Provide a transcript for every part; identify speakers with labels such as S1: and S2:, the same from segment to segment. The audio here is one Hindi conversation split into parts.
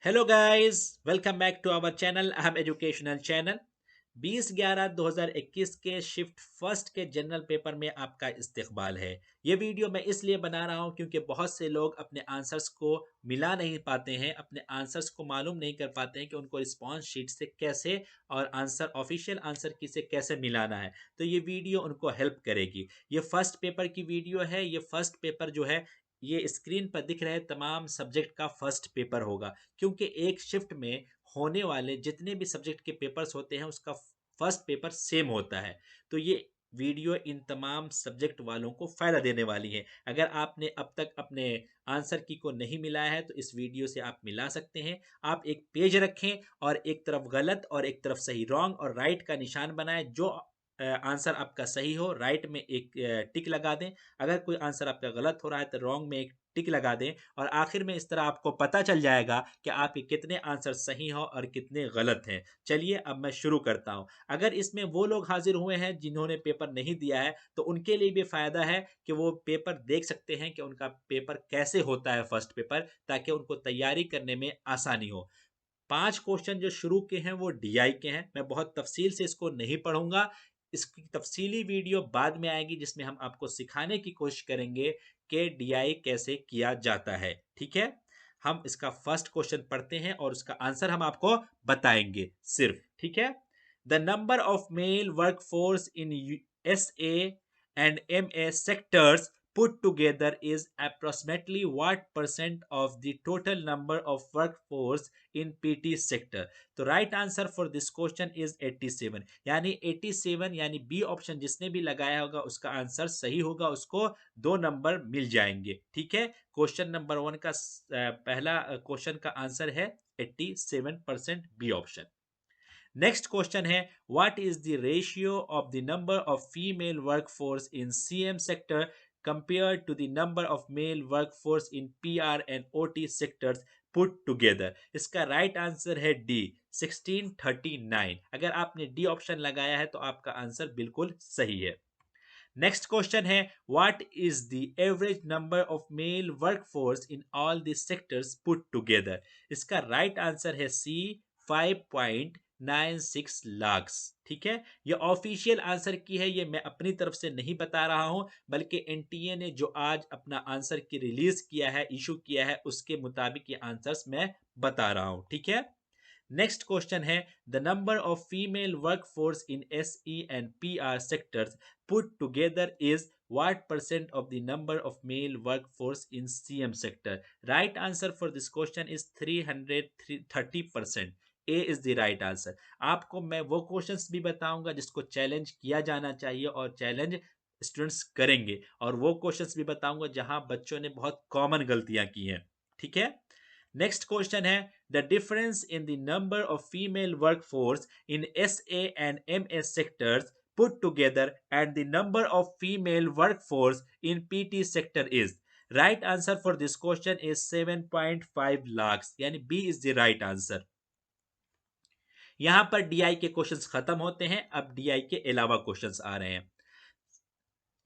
S1: Hello guys, welcome back to our channel Aham educational channel. 20/11/2021 के शिफ्ट फर्स्ट के जनरल पेपर में आपका इस्तकबाल है। ये वीडियो मैं इसलिए बना रहा हूँ क्योंकि बहुत से लोग अपने आंसर्स को मिला नहीं पाते हैं, अपने आंसर्स को मालूम नहीं कर पाते हैं कि उनको रिस्पॉन्स शीट से कैसे और आंसर ऑफिशियल आंसर की से कैसे मिलाना है। तो ये वीडियो उनको हेल्प करेगी। ये फर्स्ट पेपर की वीडियो है। ये फर्स्ट पेपर जो है ये स्क्रीन पर दिख रहे तमाम सब्जेक्ट का फर्स्ट पेपर होगा, क्योंकि एक शिफ्ट में होने वाले जितने भी सब्जेक्ट के पेपर्स होते हैं उसका फर्स्ट पेपर सेम होता है। तो ये वीडियो इन तमाम सब्जेक्ट वालों को फ़ायदा देने वाली है। अगर आपने अब तक अपने आंसर की को नहीं मिलाया है तो इस वीडियो से आप मिला सकते हैं। आप एक पेज रखें और एक तरफ गलत और एक तरफ सही, रॉन्ग और राइट का निशान बनाएं। जो आंसर आपका सही हो राइट में एक टिक लगा दें। अगर कोई आंसर आपका गलत हो रहा है तो रॉन्ग में एक टिक लगा दें। और आखिर में इस तरह आपको पता चल जाएगा कि आपके कितने आंसर सही हो और कितने गलत हैं। चलिए अब मैं शुरू करता हूं। अगर इसमें वो लोग हाजिर हुए हैं जिन्होंने पेपर नहीं दिया है तो उनके लिए भी फायदा है कि वो पेपर देख सकते हैं कि उनका पेपर कैसे होता है फर्स्ट पेपर, ताकि उनको तैयारी करने में आसानी हो। 5 क्वेश्चन जो शुरू के हैं वो डीआई के हैं। मैं बहुत तफसील से इसको नहीं पढ़ूंगा। इसकी तफसीली वीडियो बाद में आएगी जिसमें हम आपको सिखाने की कोशिश करेंगे कि डीआई कैसे किया जाता है। ठीक है, हम इसका फर्स्ट क्वेश्चन पढ़ते हैं और उसका आंसर हम आपको बताएंगे सिर्फ। ठीक है। The number of male workforce in S A and M A sectors put together is approximately what percent of the total number of workforce in PT sector? तो right answer for this question is 87। यानी 87 यानी बी ऑप्शन जिसने भी लगाया होगा उसका आंसर सही होगा, उसको 2 नंबर मिल जाएंगे। ठीक है, क्वेश्चन नंबर 1 का पहला क्वेश्चन का आंसर है 87%, बी ऑप्शन। नेक्स्ट क्वेश्चन है, what is the ratio of the number of female workforce in CM sector compared to the number of male workforce in PR and OT sectors put together? इसका राइट आंसर है डी, 1639। अगर आपने डी ऑप्शन लगाया है तो आपका आंसर बिल्कुल सही है। नेक्स्ट क्वेश्चन है, what is the average number of mail workforce in all the sectors put together? इसका राइट आंसर है सी, 5.96 लाख। ठीक है, ये ऑफिशियल आंसर की है, ये मैं अपनी तरफ से नहीं बता रहा हूं, बल्कि एनटीए ने जो आज अपना आंसर की रिलीज किया है, इशू किया है, उसके मुताबिक ये आंसर्स मैं बता रहा हूं। ठीक है। नेक्स्ट क्वेश्चन है, the number of female workforce in SE and PR sectors put together is what percent of the number of male workforce in CM sector? Right answer for this question is 330%. A is the right answer. आपको मैं वो क्वेश्चंस भी बताऊंगा जिसको चैलेंज किया जाना चाहिए और चैलेंज स्टूडेंट्स करेंगे, और वो क्वेश्चंस भी बताऊंगा जहां बच्चों ने बहुत कॉमन गलतियां की हैं। ठीक है। नेक्स्ट क्वेश्चन है, the difference in the number of female workforce in S A and M S sectors put together and the number of female workforce in PT sector is? Right answer for this question is 7.5 lakhs, यानी B is the right answer। यहां पर डीआई के क्वेश्चंस खत्म होते हैं, अब डीआई के अलावा क्वेश्चंस आ रहे हैं।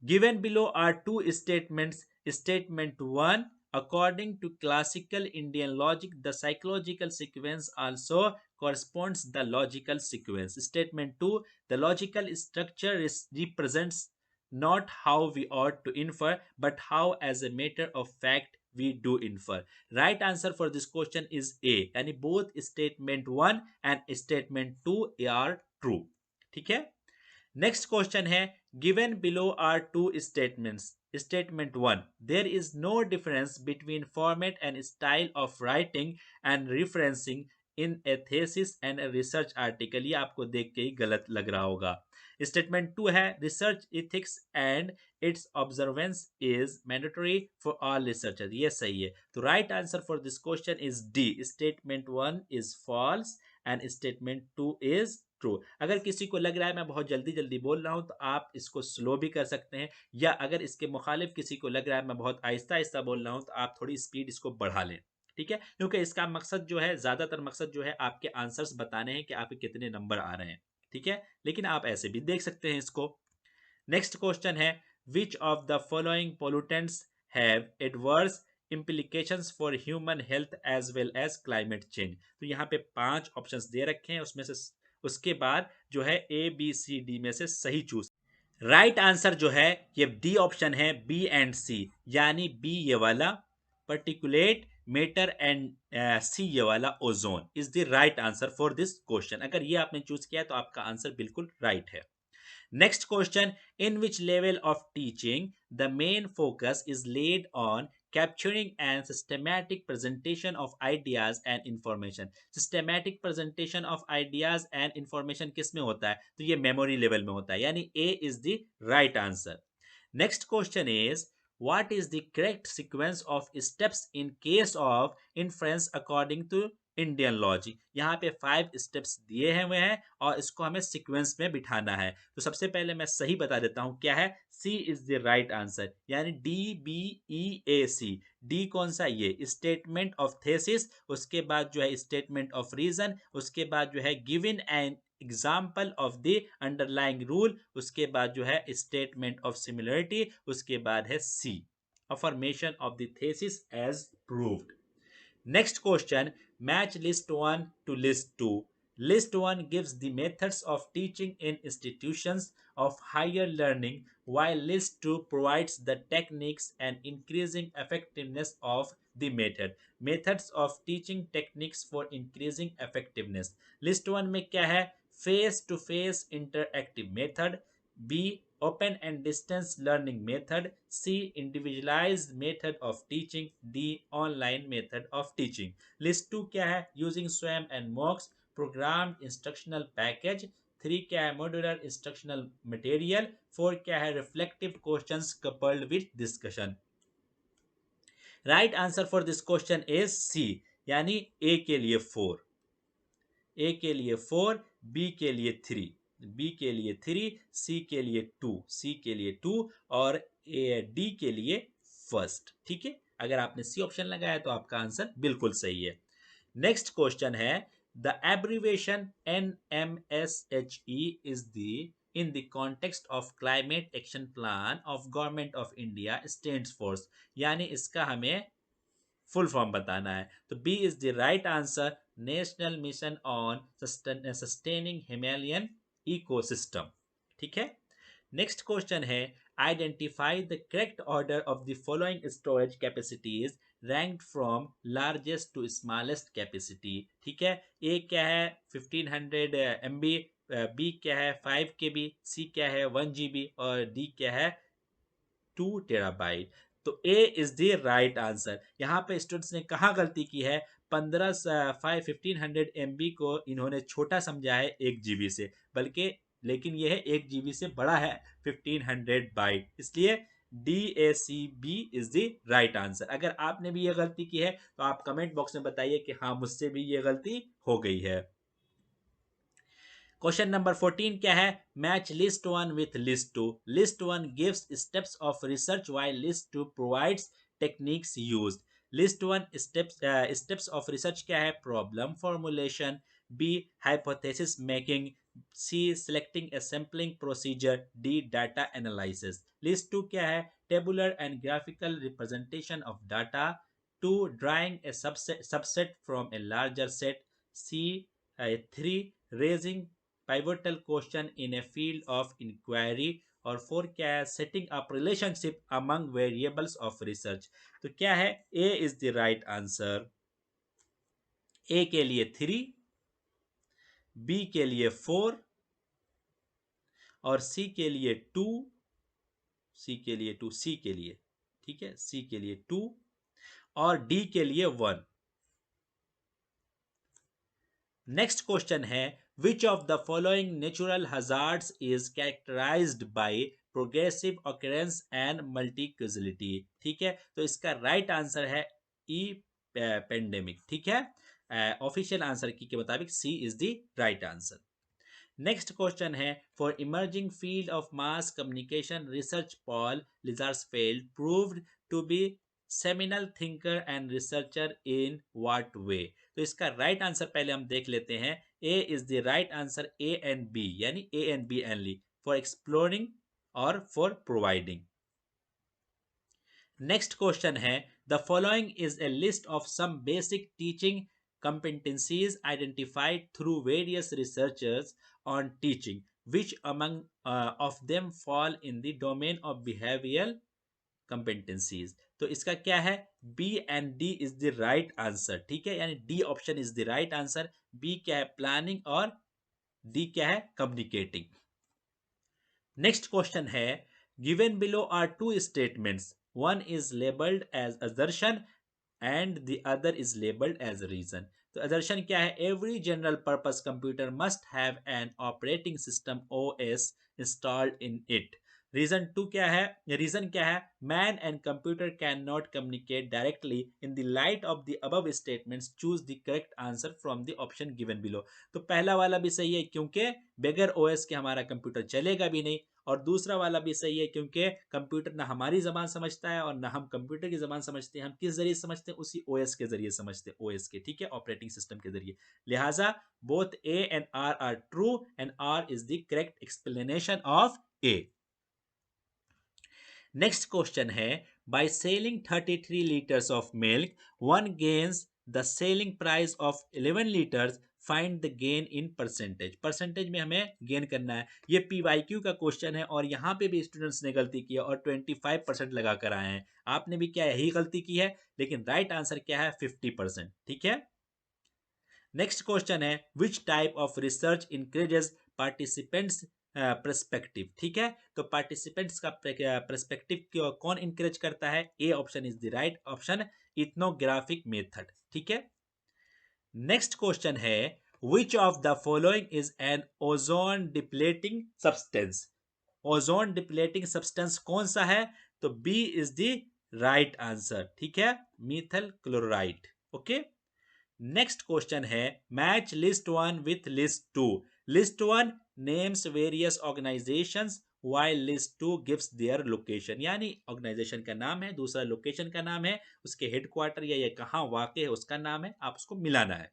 S1: Given below are two statements. Statement 1, according to classical Indian logic, the psychological sequence also corresponds the logical sequence. Statement 2, the logical structure represents not how we ought to infer, but how as a matter of fact we do infer. Right answer for this question is A, यानी both statement 1 and statement 2 are true. ठीक है। नेक्स्ट क्वेश्चन है, given below are two statements. Statement 1, there is no difference between format and style of writing and referencing in a thesis and research article. ये आपको देख के ही गलत लग रहा होगा। स्टेटमेंट 2 है, research ethics and its observance is mandatory for all researcher. ये सही है। तो right answer for this question is D, statement 1 is false and statement 2 is true. अगर किसी को लग रहा है मैं बहुत जल्दी जल्दी बोल रहा हूं तो आप इसको स्लो भी कर सकते हैं, या अगर इसके मुखालिफ किसी को लग रहा है मैं बहुत आहिस्ता आहिस्ता बोल रहा हूं तो आप थोड़ी स्पीड इसको बढ़ा लें। ठीक है, क्योंकि इसका मकसद जो है, ज्यादातर मकसद जो है आपके आंसर्स बताने हैं कि आपके कितने नंबर आ रहे हैं। ठीक है, लेकिन आप ऐसे भी देख सकते हैं इसको। नेक्स्ट क्वेश्चन है, which of the following pollutants have adverse implications for human health as well as climate change। तो यहाँ पे 5 ऑप्शंस दे रखे हैं, उसमें से उसके बाद जो है ए बी सी डी में से सही चूज। राइट आंसर जो है ये डी ऑप्शन है, बी एंड सी, यानी बी ये वाला पर्टिकुलेट मेटर एंड सी ये वाला ozone is the right answer for this question. अगर ये आपने चूज किया तो आपका आंसर बिल्कुल राइट है। Next question: in which level of teaching the main focus is laid on capturing and systematic presentation of ideas and information? Systematic presentation of ideas and information किस में होता है? तो ये मेमोरी लेवल में होता है, यानी A is the right answer. Next question is: what is the correct sequence of steps in case of inference according to Indian logic? यहाँ पे 5 स्टेप्स दिए हुए हैं और इसको हमें सीक्वेंस में बिठाना है। तो सबसे पहले मैं सही बता देता हूं क्या है। सी इज द राइट आंसर, यानी डी बी ई ए सी। डी कौन सा? ये स्टेटमेंट ऑफ थेसिस, उसके बाद जो है स्टेटमेंट ऑफ रीजन, उसके बाद जो है given an example of the underlying rule, उसके बाद जो है स्टेटमेंट ऑफ सिमिलरिटी, उसके बाद है C affirmation of the thesis as proved. Next question: match list 1 to list 2. List 1 gives the methods of teaching in institutions of higher learning, while list 2 provides the techniques and increasing effectiveness of the method. Methods of teaching techniques for increasing effectiveness. List 1 में क्या है? Face to face interactive method, B open and distance learning method, C individualized method of teaching, D online method of teaching. List 2 क्या है? Using SWAM and MOOCs, programmed instructional package, 3 क्या है? modular instructional material, 4 क्या है? reflective questions coupled with discussion. Right answer for this question is C, यानी A के लिए 4, ए के लिए 4, बी के लिए 3, बी के लिए 3, सी के लिए 2, सी के लिए 2 और डी के लिए फर्स्ट। ठीक है, अगर आपने सी ऑप्शन लगाया तो आपका आंसर बिल्कुल सही है। नेक्स्ट क्वेश्चन है the abbreviation NMSHE is the in the context of climate action plan of government of India stands for, यानी इसका हमें फुल फॉर्म बताना है। तो B is the right answer, national mission on sustaining Himalayan ecosystem. ठीक है। नेक्स्ट क्वेश्चन है identify the correct order of the following storage capacities ranked from largest to smallest capacity. ठीक है, ए क्या है 1500 MB, बी क्या है 5 KB, सी क्या है 1 GB और डी क्या है 2 TB। तो ए इज द राइट आंसर। यहाँ पे स्टूडेंट्स ने कहाँ गलती की है? 1500 MB को इन्होंने छोटा समझा है 1 GB से, बल्कि लेकिन यह है 1 GB से बड़ा है 1500 बाइट, इसलिए DACB is the right answer. अगर आपने भी यह गलती की है तो आप कमेंट बॉक्स में बताइए कि हाँ मुझसे भी ये गलती हो गई है। क्वेश्चन नंबर 14 क्या है? Match list 1 with list 2। List 1 gives steps of research while list 2 provides techniques used. List 1 steps of research क्या है? Problem formulation, B hypothesis making, C selecting a sampling procedure, D data analysis. List 2 क्या है? Tabular and graphical representation of data, two drawing a subset from a larger set, C 3 raising pivotal question in a field of inquiry, और 4 क्या है? setting up relationship among variables of research। तो क्या है? A is the right answer। A के लिए 3, B के लिए 4 और C के लिए 2, C के लिए 2, C के लिए, ठीक है, C के लिए 2 और D के लिए 1। नेक्स्ट क्वेश्चन है which of the following natural hazards is characterised by progressive occurrence and multicausality. ठीक है, तो इसका राइट आंसर है ई पेंडेमिक। ठीक है, ऑफिशियल आंसर की के मुताबिक C is the right answer. Next question है for emerging field of mass communication research Paul Lazarsfeld proved to be seminal thinker and researcher in what way. तो इसका राइट आंसर पहले हम देख लेते हैं। A is the right answer, A and B, यानी A and B only, for exploring और फॉर प्रोवाइडिंग। नेक्स्ट क्वेश्चन है the following is a list of some basic teaching competencies identified through various researchers on teaching. Which among of them fall in the domain of behavioral competencies? तो इसका क्या है? B and D is the right answer. ठीक है, यानी D option is the right answer. B क्या है? प्लानिंग. और डी क्या है? कम्युनिकेटिंग. नेक्स्ट क्वेश्चन है, given below are two statements, one is labelled as assertion and the other is labeled as a reason. तो assertion क्या है? Every general purpose computer must have an operating system OS installed in it. Reason two क्या है? रीजन क्या है? Man and computer can not communicate directly. In the light of the above statements choose the correct answer from the option given below. तो पहला वाला भी सही है क्योंकि बगैर ओएस के हमारा कंप्यूटर चलेगा भी नहीं, और दूसरा वाला भी सही है क्योंकि कंप्यूटर ना हमारी जबान समझता है और ना हम कंप्यूटर की जबान समझते हैं. हम किस जरिए समझते हैं? उसी ओएस के जरिए समझते हैं, ओएस के, ठीक है, ऑपरेटिंग सिस्टम के जरिए. लिहाजा both A and R true and R is the correct explanation of A. Next question है, by selling 33 litres of milk one gains the selling price of 11 litres, find the gain in percentage. Percentage में हमें गेन करना है. ये पीवाईक्यू का क्वेश्चन है और यहाँ पे भी स्टूडेंट्स ने गलती की है और 25% लगा कर आए हैं. आपने भी क्या यही गलती की है, लेकिन राइट आंसर क्या है? 50%. ठीक है. नेक्स्ट क्वेश्चन है, which type of research encourages participants perspective. ठीक है, तो पार्टिसिपेंट्स का पर्सपेक्टिव कौन इंकरेज करता है? A option is the right option, ethnographic method. ठीक है. नेक्स्ट क्वेश्चन है, which of the following is an ozone depleting substance. Ozone depleting substance कौन सा है? तो B is the right answer. ठीक है, methyl chloride. Okay. Next question है, match list one with list two. List one names various organisations while list 2 gives their location. यानी ऑर्गेनाइजेशन का नाम है, दूसरा लोकेशन का नाम है, उसके हेडक्वार्टर या ये कहां वाक़ है उसका नाम है, आप उसको मिलाना है.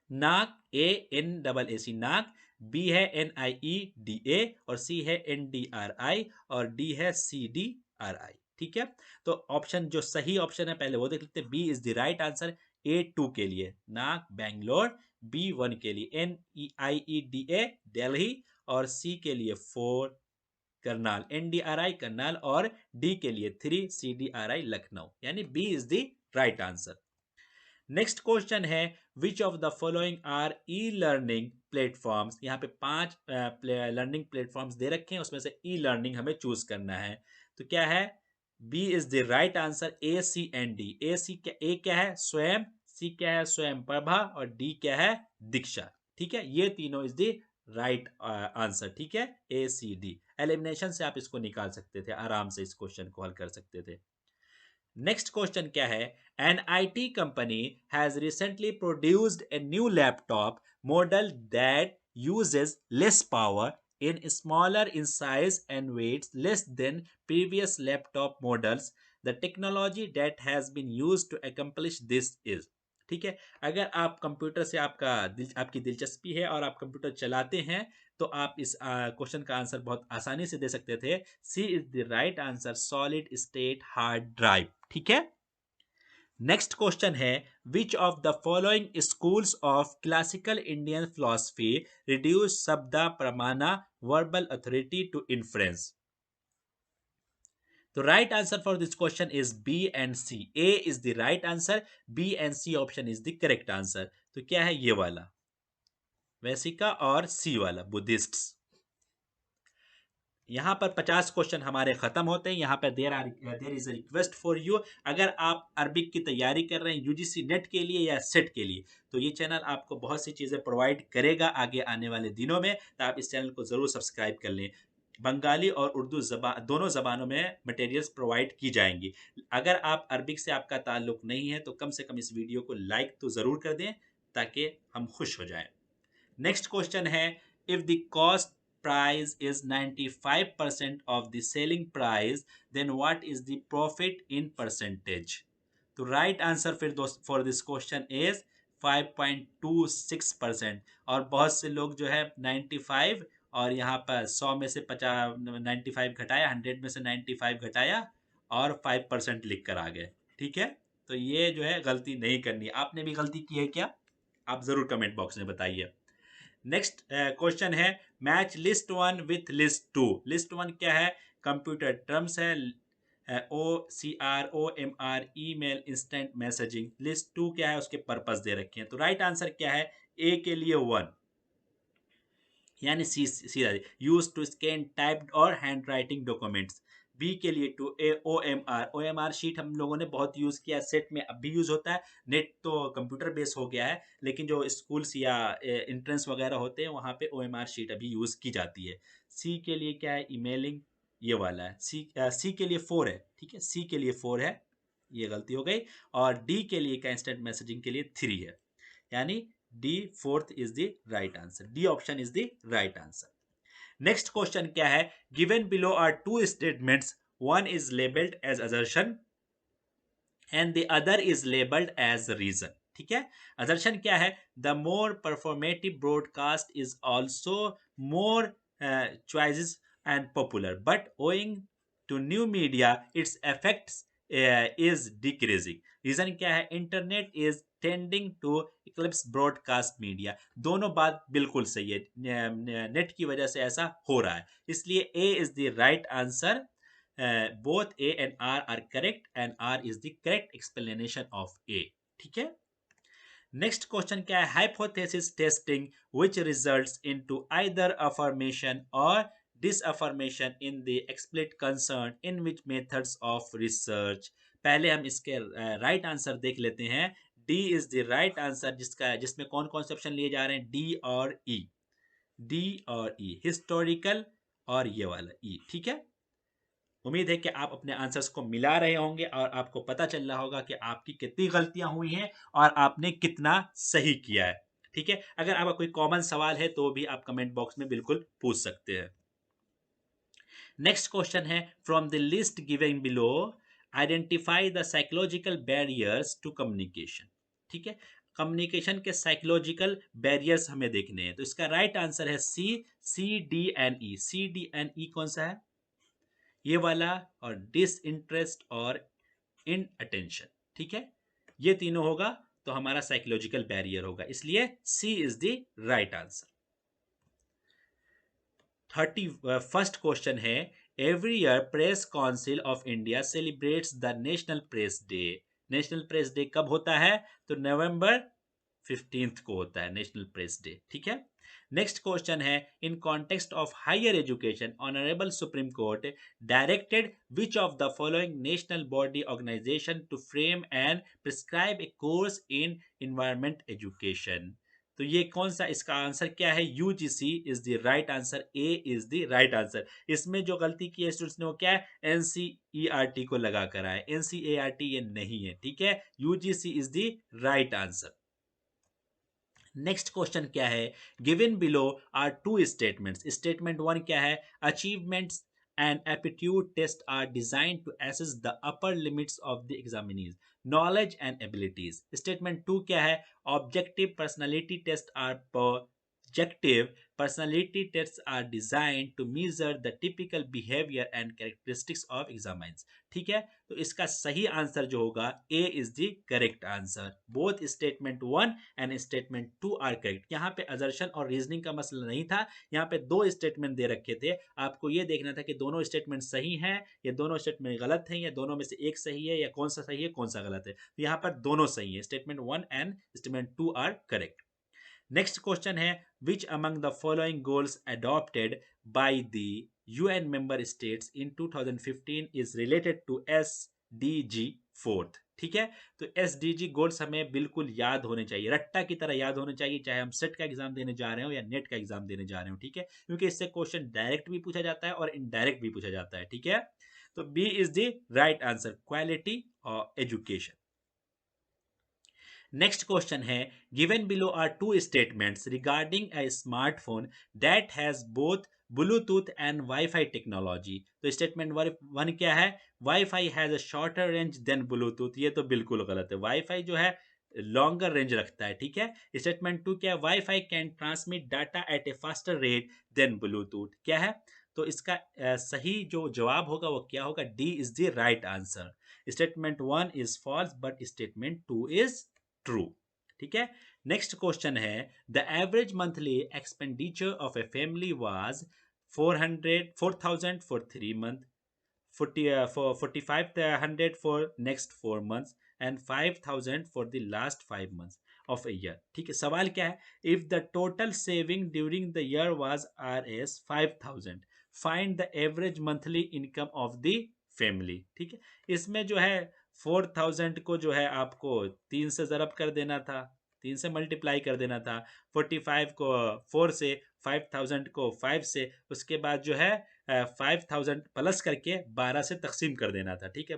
S1: नाक, ए एन डबल ए सी नाक, बी है एन आई ई डी ए, और सी है एन डी आर आई, और डी है सी डी आर आई. ठीक है, तो ऑप्शन जो सही ऑप्शन है पहले वो देख लेते हैं. B is the right answer. A 2 के लिए नाक बैंगलोर, बी 1 के लिए N E I E D A Delhi, और सी के लिए 4 Karnal, N D R I Karnal, और डी के लिए 3 C D R I Lucknow. यानी B is the right answer. Next question है, which of the following are e learning platforms. यहाँ पे 5 लर्निंग प्लेटफॉर्म्स दे रखे हैं, उसमें से ई लर्निंग हमें चूज करना है. तो क्या है? B is the right answer. A C and D. A C क्या, ए क्या है? स्वयं. सी क्या है? स्वयं प्रभा. और डी क्या है? दीक्षा. ठीक है, ये तीनों इज द राइट आंसर. ठीक है, ए सी डी. एलिमिनेशन से आप इसको निकाल सकते थे, आराम से इस क्वेश्चन को हल कर सकते थे. नेक्स्ट क्वेश्चन क्या है? An I T company has recently produced a new laptop model that uses less power in smaller in size and weights less than previous laptop models. The technology that has been used to accomplish this is. ठीक है, अगर आप कंप्यूटर से आपकी दिलचस्पी है और आप कंप्यूटर चलाते हैं तो आप इस क्वेश्चन का आंसर बहुत आसानी से दे सकते थे. C is the right answer, solid state hard drive. ठीक है. नेक्स्ट क्वेश्चन है, which of the following schools of classical Indian philosophy reduce shabda pramana verbal authority to inference. तो right answer for this question is B and C. A is the right answer, B and C option is the correct answer. तो क्या है? ये वाला वैसिका और सी वाला बुद्धिस्ट्स. यहाँ पर 50 क्वेश्चन हमारे खत्म होते हैं. यहाँ पर there is a request for you, अगर आप अरबिक की तैयारी कर रहे हैं यूजीसी नेट के लिए या सेट के लिए, तो ये चैनल आपको बहुत सी चीज़ें प्रोवाइड करेगा आगे आने वाले दिनों में. तो आप इस चैनल को ज़रूर सब्सक्राइब कर लें. बंगाली और उर्दू दोनों ज़बानों में मटेरियल्स प्रोवाइड की जाएंगी. अगर आप अरबिक से आपका ताल्लुक नहीं है तो कम से कम इस वीडियो को लाइक तो ज़रूर कर दें ताकि हम खुश हो जाएं. नेक्स्ट क्वेश्चन है, if the cost price is 95% of the selling price, then what is the profit in percentage? तो right answer फिर for this question is 5.26%. और बहुत से लोग जो है 95 और यहाँ पर 100 में से 95 घटाया, 100 में से 95 घटाया और 5% लिख कर आ गए। ठीक है, तो ये जो है गलती नहीं करनी है। आपने भी गलती की है क्या? आप जरूर कमेंट बॉक्स में बताइए। नेक्स्ट क्वेश्चन है, match list one with list two. List one क्या है? कंप्यूटर टर्म्स है, OCR, OMR, email, instant messaging. List two क्या है? उसके पर्पस दे रखे हैं। तो राइट आंसर क्या है? ए के लिए 1, यानी सी सीधा यूज टू स्कैन टाइप्ड और हैंड राइटिंग डॉक्यूमेंट्स। बी के लिए 2, OMR शीट हम लोगों ने बहुत यूज किया, सेट में अब भी यूज होता है। नेट तो कंप्यूटर बेस हो गया है, लेकिन जो स्कूल्स या एंट्रेंस वगैरह होते हैं वहाँ पे OMR शीट अभी यूज की जाती है। सी के लिए क्या है? ईमेलिंग, ये वाला है। सी के लिए 4 है। ठीक है, सी के लिए 4 है, ये गलती हो गई। और डी के लिए क्या? इंस्टेंट मैसेजिंग के लिए 3 है, यानी D fourth is the right answer. D option is the right answer. Next question क्या है? Given below are two statements, one is labelled as assertion and the other is labelled as reason. ठीक है, असर्शन क्या है? The more performative broadcast is also more choices and popular, but owing to new media its effects is decreasing. Reason क्या है? Internet is tending to eclipse broadcast media. दोनों बात बिल्कुल सही है, नेट की वजह से ऐसा हो रहा है, इसलिए A is the right answer. Both A and R are correct and R is the correct explanation of A. ठीक है, नेक्स्ट क्वेश्चन क्या है? Hypothesis testing which results into either affirmation or disaffirmation in the explicit concern in which methods of research। पहले हम इसके राइट आंसर देख लेते हैं। D is the right answer, जिसमें कौन कौन से ऑप्शन लिए जा रहे हैं? डी और ई, डी और ई, हिस्टोरिकल और ये वाला ई। ठीक है, उम्मीद है कि आप अपने आंसर्स को मिला रहे होंगे और आपको पता चल रहा होगा कि आपकी कितनी गलतियां हुई हैं और आपने कितना सही किया है। ठीक है, अगर आपका कोई कॉमन सवाल है तो भी आप कमेंट बॉक्स में बिल्कुल पूछ सकते हैं। नेक्स्ट क्वेश्चन है, from the list given below identify the psychological barriers to communication. ठीक है, कम्युनिकेशन के साइकोलॉजिकल बैरियर्स हमें देखने हैं, तो इसका राइट आंसर है सी, CDNE। CDNE कौन सा है? ये वाला, और डिस इंटरेस्ट और इन अटेंशन। ठीक है, ये तीनों होगा तो हमारा साइकोलॉजिकल बैरियर होगा, इसलिए C is the right answer. 31st question है, every year Press Council of India celebrates the National Press Day. National Press Day कब होता है? तो नवंबर 15 को होता है नेशनल प्रेस डे। ठीक है, नेक्स्ट क्वेश्चन है, in context of higher education honourable supreme court directed which of the following national body organisation to frame and prescribe a course in environment education. तो ये कौन सा, इसका आंसर क्या है? UGC is the right answer. A is the right answer. इसमें जो गलती की है स्टूडेंट्स ने वो क्या है? NCERT को लगा कर आए, NCART ये नहीं है। ठीक है, UGC is the right answer. Next question क्या है? Given below are two statements. Statement 1 क्या है? Achievements and aptitude test are design to assess the upper limits of the examinees knowledge and abilities. Statement 2 क्या है? Objective personality test are projective personality test are design to measure the typical behaviour and characteristics of examinees. ठीक है, तो इसका सही आंसर जो होगा, A is the correct answer. Both statement 1 and statement 2 are correct. यहाँ पे असर्शन और रीजनिंग का मसला नहीं था, यहाँ पे दो स्टेटमेंट दे रखे थे, आपको ये देखना था कि दोनों स्टेटमेंट सही हैं या दोनों स्टेटमेंट गलत हैं, या दोनों में से एक सही है, या कौन सा सही है कौन सा गलत है। तो यहाँ पर दोनों सही है, statement 1 and statement 2 are correct. Next question है, which among the following goals adopted by the UN member states in 2015 is related to SDG 4। ठीक है, तो SDG गोल्स हमें बिल्कुल याद होने चाहिए, रट्टा की तरह याद होने चाहिए, चाहे हम सेट का एग्जाम देने जा रहे हो या नेट का एग्जाम देने जा रहे हो। ठीक है, क्योंकि इससे क्वेश्चन डायरेक्ट भी पूछा जाता है और इनडायरेक्ट भी पूछा जाता है। ठीक है, तो B is the right answer, quality और एजुकेशन। नेक्स्ट क्वेश्चन है, given below are two statements regarding a smartphone that has both Bluetooth and WiFi technology. तो स्टेटमेंट 1 क्या है? WiFi has a shorter range than Bluetooth. ये तो बिल्कुल गलत है, वाईफाई जो है लॉन्गर रेंज रखता है, ठीक है। स्टेटमेंट 2 क्या है, WiFi can transmit data at a faster rate than Bluetooth, क्या है। तो इसका सही जो जवाब होगा वो क्या होगा, D is the right answer. Statement 1 is false but statement 2 is true, ठीक है। नेक्स्ट क्वेश्चन है, the average monthly expenditure of a family was 400 for 3 months, 4500 for next 4 months and 5000 for the last 5 months of a year, ठीक है। सवाल क्या है, if the total saving during the year was rs 5000, find the average monthly income of the family, ठीक है। इसमें जो है 4000 को जो है आपको 3 से ज़रब कर देना था, 3 से मल्टीप्लाई कर देना था, 45 को 4 से, 5000 को 5 से, उसके बाद जो है 5000 प्लस करके 12 से तकसीम कर देना था, ठीक है।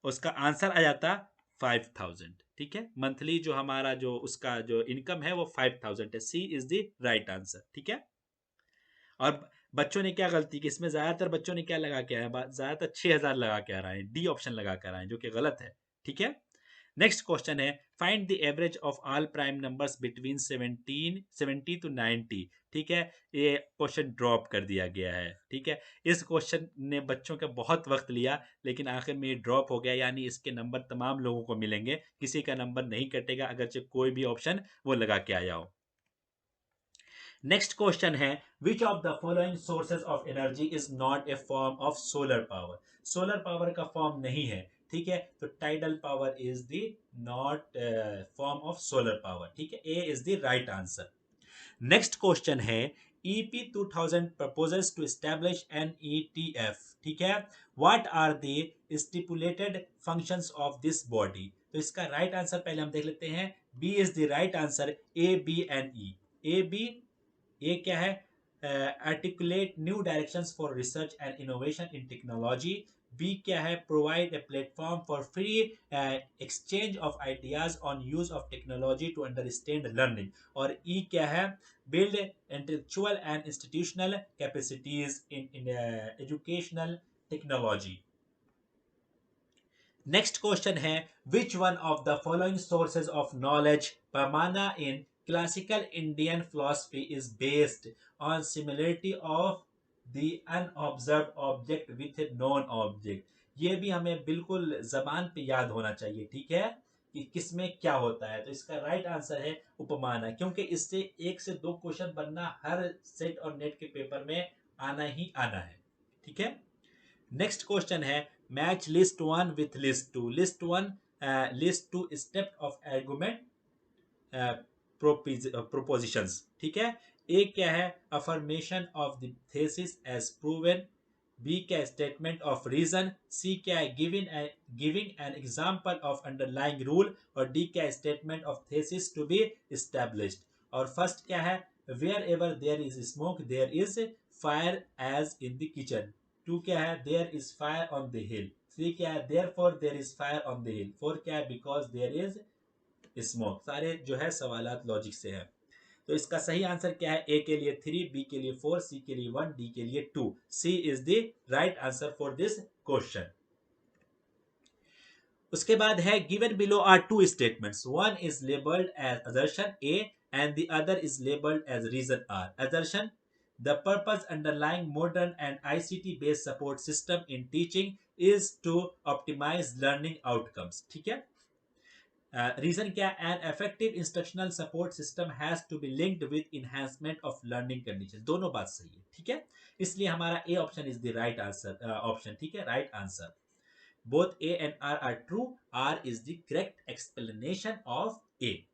S1: उसका आंसर आ जाता 5000, ठीक है। मंथली जो हमारा जो उसका जो इनकम है वो 5000 है। सी इज द राइट आंसर, ठीक है। और बच्चों ने क्या गलती की, इसमें ज्यादातर बच्चों ने क्या लगा के आया, ज्यादातर 6000 लगा के आ रहा है, डी ऑप्शन लगा कर आए, जो कि गलत है, ठीक है। नेक्स्ट क्वेश्चन है, find the average of all prime numbers between 70 to 90, ठीक है। ये क्वेश्चन ड्रॉप कर दिया गया है, ठीक है। इस क्वेश्चन ने बच्चों का बहुत वक्त लिया, लेकिन आखिर में ये ड्रॉप हो गया, यानी इसके नंबर तमाम लोगों को मिलेंगे, किसी का नंबर नहीं कटेगा अगरचे कोई भी ऑप्शन वो लगा के आया हो। नेक्स्ट क्वेश्चन है, which of the following sources of energy is not a form of solar power. Solar power का फॉर्म नहीं है, ठीक है। तो tidal power is the not form of solar power, ठीक है। A is the right answer. Next question है, EP 2000 proposes to establish an ETF, ठीक है। What are the stipulated functions of this body? तो इसका राइट आंसर पहले हम देख लेते हैं। B is the right answer, A, B and E। A, B, ये क्या है, articulate new directions for research and innovation in technology। B क्या है, provide a platform for free exchange of ideas on use of technology to understand learning. और ई क्या है, build intellectual and institutional capacities in educational technology। Next question है, which one of the following sources of knowledge pramana in classical Indian philosophy is based on similarity of the unobserved object with a non object. ये भी हमें बिल्कुल जबान पे याद होना चाहिए, ठीक है, कि किसमें क्या होता है। तो इसका राइट आंसर है उपमाना, क्योंकि इससे 1 से 2 क्वेश्चन बनना हर सेट और नेट के पेपर में आना ही आना है, ठीक है। नेक्स्ट क्वेश्चन है, match list 1 with list 2। List 1 list 2 step of argument propositions, ठीक है। ए क्या है, affirmation of the thesis as proven. B क्या, स्टेटमेंट ऑफ रीजन। सी क्या है, giving an example of underlying rule. और डी क्या है, statement of thesis to be established. और फर्स्ट क्या है, wherever there is smoke there is fire as in the kitchen. Two क्या है, there is fire on the hill. Three क्या है, therefore there is fire on the hill. Four क्या है, बिकॉज देयर इज स्मोक। सारे जो है सवालात लॉजिक से है। तो इसका सही आंसर क्या है, ए के लिए 3, बी के लिए 4, सी के लिए 1, डी के लिए 2। C is the right answer for this question. उसके बाद है, given below are two statements, one is labelled as assertion A and the other is labelled as reason R. Assertion, the purpose underlying modern and ICT based support system in teaching is to optimize learning outcomes, ठीक है। रीजन क्या, an effective instructional support system has to be linked with enhancement of learning condition. दोनों बात सही है, ठीक है। इसलिए हमारा A option is the right answer option, ठीक है, right answer. Both A and R are true, R is the correct explanation of A.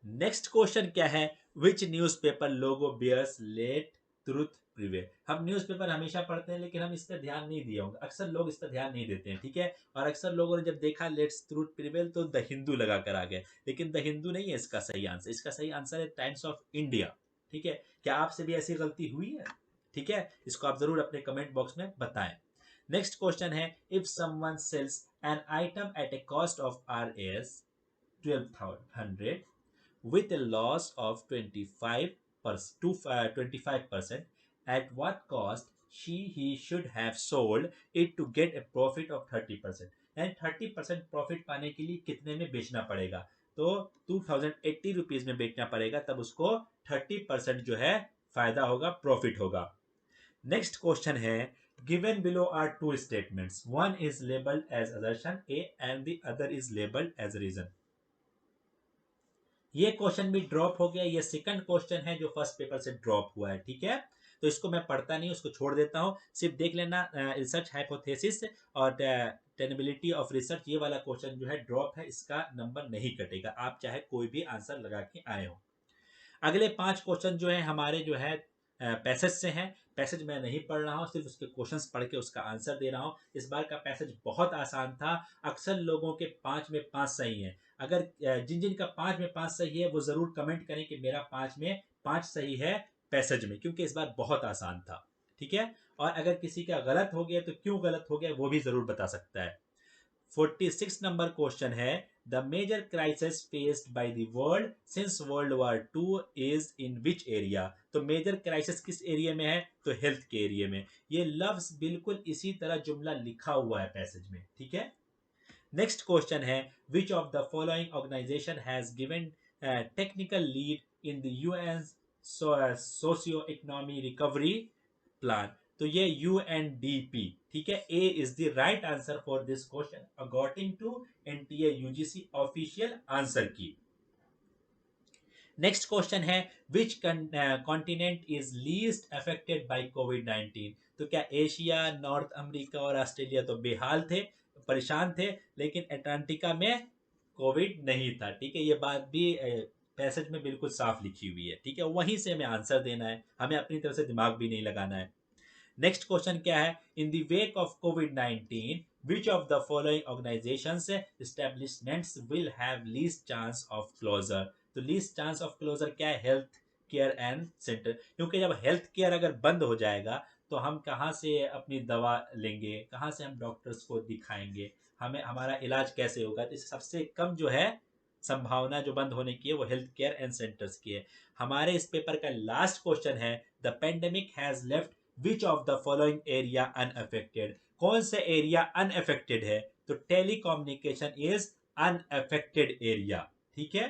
S1: Next question क्या है, which newspaper logo bears let truth prevail. हम न्यूज़पेपर हमेशा पढ़ते हैं, लेकिन हम इस पर ध्यान नहीं दिए होंगे, अक्सर लोग इस पर ध्यान नहीं देते हैं, ठीक है। और अक्सर लोगों ने जब देखा लेट्स ट्रूथ प्रिवेल तो द हिंदू लगा कर आ गए, लेकिन द हिंदू नहीं है इसका सही आंसर। इसका सही आंसर है टाइम्स ऑफ इंडिया, ठीक है। क्या आपसे भी ऐसी गलती हुई है, ठीक है, इसको आप जरूर अपने कमेंट बॉक्स में बताएं। नेक्स्ट क्वेश्चन है, if someone sells an item at a cost of RS 1200 with a loss of 25% at what cost he should have sold it to get a profit of 30%। यानी 30% प्रॉफिट पाने के लिए कितने में बेचना पड़ेगा? तो 2080 रुपीज में बेचना पड़ेगा, तब उसको 30% जो है फायदा होगा, प्रॉफिट होगा। नेक्स्ट क्वेश्चन है, given below are two statements, one is labelled as assertion A and the other is labelled as reason. ये क्वेश्चन भी ड्रॉप हो गया। ये सेकंड क्वेश्चन है जो फर्स्ट पेपर से ड्रॉप हुआ है, ठीक है। तो इसको मैं पढ़ता नहीं, उसको छोड़ देता हूँ, सिर्फ देख लेना। रिसर्च हाइपोथेसिस और टेनेबिलिटी ऑफ रिसर्च, ये वाला क्वेश्चन जो है ड्रॉप है, इसका नंबर नहीं कटेगा, आप चाहे कोई भी आंसर लगा के आए हो। अगले 5 क्वेश्चन जो है हमारे जो है पैसेज से हैं। पैसेज मैं नहीं पढ़ रहा हूँ, सिर्फ उसके क्वेश्चंस पढ़ के उसका आंसर दे रहा हूँ। इस बार का पैसेज बहुत आसान था। अक्सर लोगों के 5 में 5 सही है। अगर जिन जिन का 5 में 5 सही है वो जरूर कमेंट करें कि मेरा 5 में 5 सही है पैसेज में, क्योंकि इस बार बहुत आसान था, ठीक है। और अगर किसी का गलत हो गया तो क्यों गलत हो गया वो भी जरूर बता सकता है। 46 नंबर क्वेश्चन है, the major crisis faced by the world since world war two is in which area. तो मेजर क्राइसिस किस एरिया में है? तो हेल्थ के एरिया में। ये लफ्ज बिल्कुल इसी तरह जुमला लिखा हुआ है पैसेज में, ठीक है। नेक्स्ट क्वेश्चन है, which of the following organisation has given technical lead in the UN socio economy recovery plan. तो ये UNDP, ठीक है। A is the right answer for this question according to NTA UGC official answer key. Next question है, which continent is least affected by कोविड-19। तो क्या एशिया, नॉर्थ अमेरिका और ऑस्ट्रेलिया तो बेहाल थे, परेशान थे, लेकिन एंटार्क्टिका में कोविड नहीं था, ठीक है। ये बात भी पैसेज में बिल्कुल साफ लिखी हुई है, ठीक है। वहीं से हमें आंसर देना है, हमें अपनी तरफ से दिमाग भी नहीं लगाना है। नेक्स्ट क्वेश्चन क्या है, in the wake of covid which of the following organizations establishments will have least chance of closure। तो लीस्ट चांस ऑफ क्लोजर क्या है? हेल्थ केयर एंड सेंटर, क्योंकि जब हेल्थ केयर अगर बंद हो जाएगा तो हम कहाँ से अपनी दवा लेंगे, कहाँ से हम डॉक्टर्स को दिखाएंगे, हमें हमारा इलाज कैसे होगा। तो इस सबसे कम जो है संभावना जो बंद होने की है वो हेल्थ केयर एंड सेंटर्स की है। हमारे इस पेपर का लास्ट क्वेश्चन है, the pandemic has left which of the following area unaffected. कौन सा एरिया अनअफेक्टेड है? तो टेलीकम्युनिकेशन इज अनअफेक्टेड एरिया, ठीक है,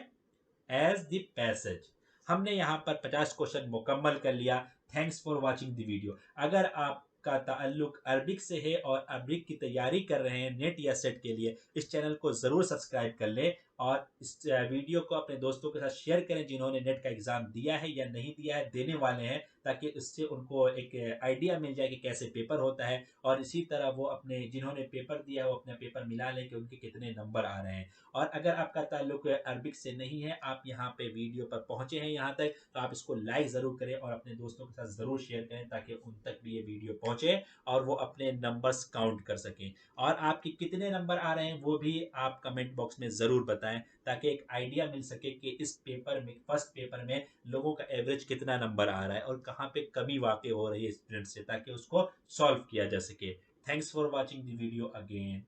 S1: एज द पैसेज। हमने यहाँ पर 50 क्वेश्चन मुकम्मल कर लिया। Thanks for watching the video. अगर आपका ताल्लुक अरबिक से है और अरबिक की तैयारी कर रहे हैं नेट या सेट के लिए, इस चैनल को ज़रूर सब्सक्राइब कर लें और इस वीडियो को अपने दोस्तों के साथ शेयर करें जिन्होंने नेट का एग्ज़ाम दिया है या नहीं दिया है, देने वाले हैं, ताकि इससे उनको एक आइडिया मिल जाए कि कैसे पेपर होता है। और इसी तरह वो अपने जिन्होंने पेपर दिया है वो अपना पेपर मिला लें कि उनके कितने नंबर आ रहे हैं। और अगर आपका ताल्लुक अरबिक से नहीं है, आप यहाँ पे वीडियो पर पहुंचे हैं यहाँ तक, तो आप इसको लाइक ज़रूर करें और अपने दोस्तों के साथ ज़रूर शेयर करें ताकि उन तक भी ये वीडियो पहुंचे और वो अपने नंबर्स काउंट कर सकें। और आपके कितने नंबर आ रहे हैं वो भी आप कमेंट बॉक्स में ज़रूर बताएं, ताकि एक आइडिया मिल सके कि इस पेपर में, फर्स्ट पेपर में लोगों का एवरेज कितना नंबर आ रहा है और कहाँ पे कमी वाकई हो रही है स्टूडेंट से, ताकि उसको सॉल्व किया जा सके। Thanks for watching the video again.